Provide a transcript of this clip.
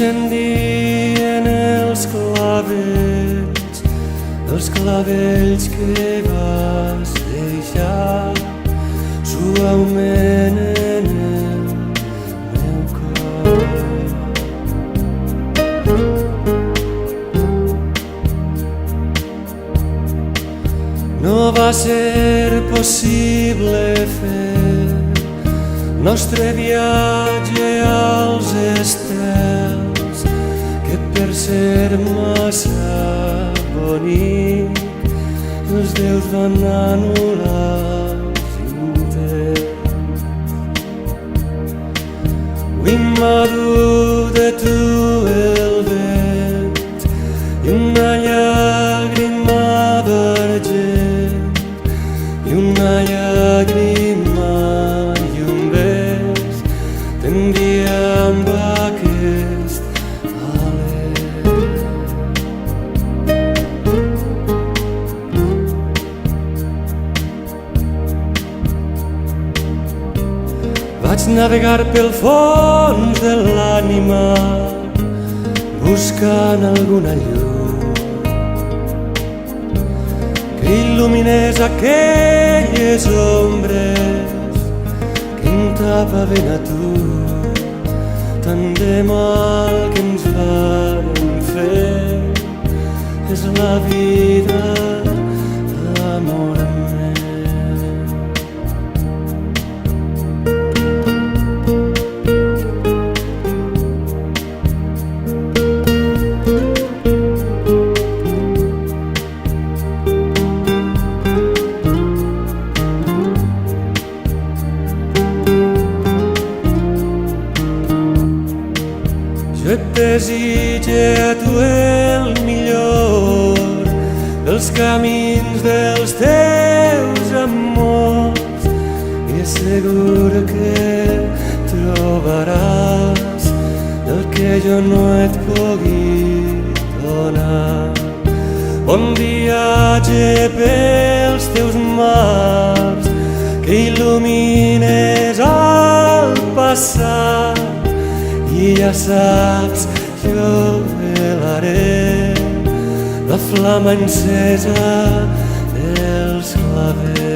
s'encendien els clavells que vas deixar suaument en el meu cor. No va ser possible fer nostre viatge als estels, que per ser massa bonic els déus van anul·lar l'intent. Avui m'ha dut de tu el vent i una llàgrima d'argent, i una llàgrima i un bes t'envia amb aquest alè. Vaig navegar pel fons de l'ànima buscant alguna llum que il·luminés aquelles ombres que em tapaven a tu. Tant de mal que ens van fer és la vida, amor meu. Jo et desitge a tu el millor dels camins dels teus amors, i és segur que trobaràs el que jo no et pugui donar. Bon viatge pels teus mars, que il·lumines el passat, i ja saps, jo velaré la flama encesa dels clavells.